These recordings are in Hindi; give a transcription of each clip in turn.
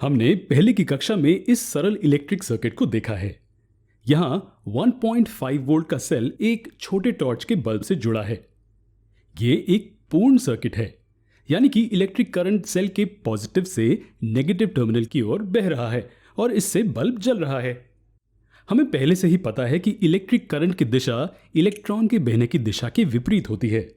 हमने पहले की कक्षा में इस सरल इलेक्ट्रिक सर्किट को देखा है। यहाँ 1.5 वोल्ट का सेल एक छोटे टॉर्च के बल्ब से जुड़ा है। ये एक पूर्ण सर्किट है, यानी कि इलेक्ट्रिक करंट सेल के पॉजिटिव से नेगेटिव टर्मिनल की ओर बह रहा है और इससे बल्ब जल रहा है। हमें पहले से ही पता है कि इलेक्ट्रिक करंट की दिशा इलेक्ट्रॉन के बहने की दिशा के विपरीत होती है।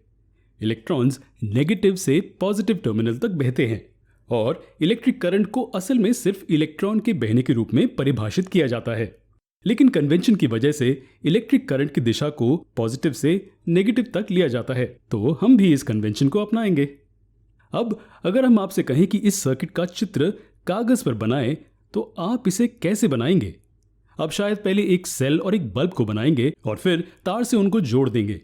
इलेक्ट्रॉन्स नेगेटिव से पॉजिटिव टर्मिनल तक बहते हैं और इलेक्ट्रिक करंट को असल में सिर्फ इलेक्ट्रॉन के बहने के रूप में परिभाषित किया जाता है। लेकिन कन्वेंशन की वजह से इलेक्ट्रिक करंट की दिशा को पॉजिटिव से नेगेटिव तक लिया जाता है, तो हम भी इस कन्वेंशन को अपनाएंगे। अब अगर हम आपसे कहें कि इस सर्किट का चित्र कागज पर बनाएं, तो आप इसे कैसे बनाएंगे? अब शायद पहले एक सेल और एक बल्ब को बनाएंगे और फिर तार से उनको जोड़ देंगे।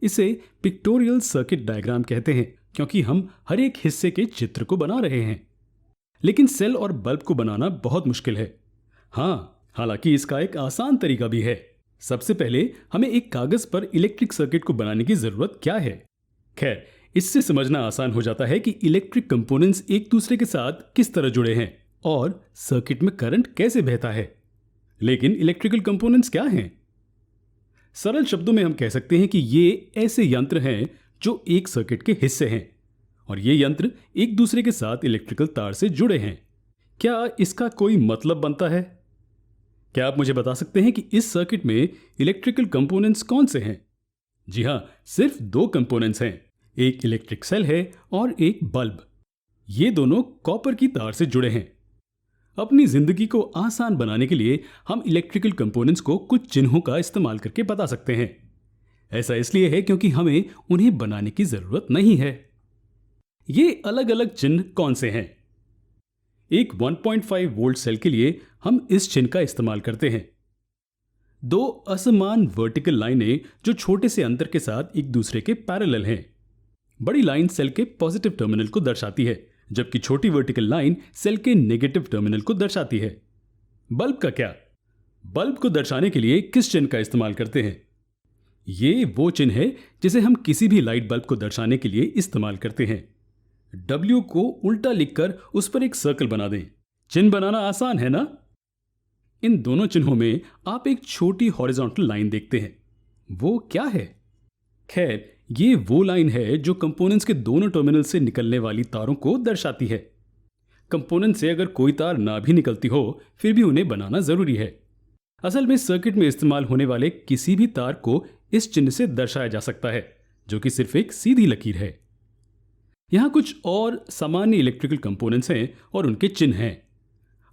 इसे पिक्टोरियल सर्किट डायग्राम कहते हैं, क्योंकि हम हर एक हिस्से के चित्र को बना रहे हैं। लेकिन सेल और बल्ब को बनाना बहुत मुश्किल है। हाँ, हालांकि इसका एक आसान तरीका भी है। सबसे पहले हमें एक कागज पर इलेक्ट्रिक सर्किट को बनाने की जरूरत क्या है? खैर, इससे समझना आसान हो जाता है कि इलेक्ट्रिक कंपोनेंट्स एक दूसरे के साथ किस तरह जुड़े हैं और सर्किट में करंट कैसे बहता है। लेकिन इलेक्ट्रिकल कंपोनेंट्स क्या हैं? सरल शब्दों में हम कह सकते हैं कि ये ऐसे यंत्र हैं जो एक सर्किट के हिस्से हैं और ये यंत्र एक दूसरे के साथ इलेक्ट्रिकल तार से जुड़े हैं। क्या इसका कोई मतलब बनता है? क्या आप मुझे बता सकते हैं कि इस सर्किट में इलेक्ट्रिकल कंपोनेंट्स कौन से हैं? जी हाँ, सिर्फ दो कंपोनेंट्स हैं, एक इलेक्ट्रिक सेल है और एक बल्ब। ये दोनों कॉपर की तार से जुड़े हैं। अपनी जिंदगी को आसान बनाने के लिए हम इलेक्ट्रिकल कंपोनेंट्स को कुछ चिन्हों का इस्तेमाल करके बता सकते हैं। ऐसा इसलिए है क्योंकि हमें उन्हें बनाने की जरूरत नहीं है। ये अलग अलग चिन्ह कौन से हैं? एक 1.5 वोल्ट सेल के लिए हम इस चिन्ह का इस्तेमाल करते हैं। दो असमान वर्टिकल लाइनें जो छोटे से अंतर के साथ एक दूसरे के पैरेलल हैं। बड़ी लाइन सेल के पॉजिटिव टर्मिनल को दर्शाती है, जबकि छोटी वर्टिकल लाइन सेल के नेगेटिव टर्मिनल को दर्शाती है। बल्ब का क्या? बल्ब को दर्शाने के लिए किस चिन्ह का इस्तेमाल करते हैं? ये वो चिन्ह है जिसे हम किसी भी लाइट बल्ब को दर्शाने के लिए इस्तेमाल करते हैं। W को उल्टा लिखकर उस पर एक सर्कल बना दें। चिन्ह बनाना आसान है ना? इन दोनों चिन्हों में आप एक छोटी हॉरिजॉन्टल लाइन देखते हैं। वो क्या है? खैर, ये वो लाइन है जो कंपोनेंट्स के दोनों टर्मिनल से निकलने वाली तारों को दर्शाती है। कंपोनेंट से अगर कोई तार ना भी निकलती हो, फिर भी उन्हें बनाना जरूरी है। असल में सर्किट में इस्तेमाल होने वाले किसी भी तार को इस चिन्ह से दर्शाया जा सकता है, जो कि सिर्फ एक सीधी लकीर है। यहाँ कुछ और सामान्य इलेक्ट्रिकल कंपोनेंट्स हैं और उनके चिन्ह हैं।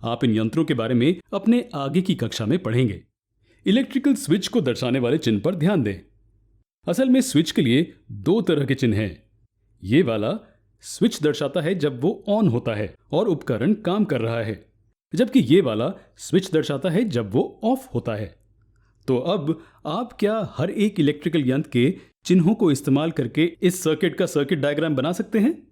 आप इन यंत्रों के बारे में अपने आगे की कक्षा में पढ़ेंगे। इलेक्ट्रिकल स्विच को दर्शाने वाले चिन्ह पर ध्यान दें। असल में स्विच के लिए दो तरह के चिन्ह हैं। ये वाला स्विच दर्शाता है जब वो ऑन होता है और उपकरण काम कर रहा है, जबकि ये वाला स्विच दर्शाता है जब वो ऑफ होता है। तो अब आप क्या हर एक इलेक्ट्रिकल यंत्र के चिन्हों को इस्तेमाल करके इस सर्किट का सर्किट डायग्राम बना सकते हैं?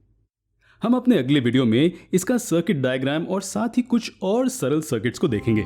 हम अपने अगले वीडियो में इसका सर्किट डायग्राम और साथ ही कुछ और सरल सर्किट्स को देखेंगे।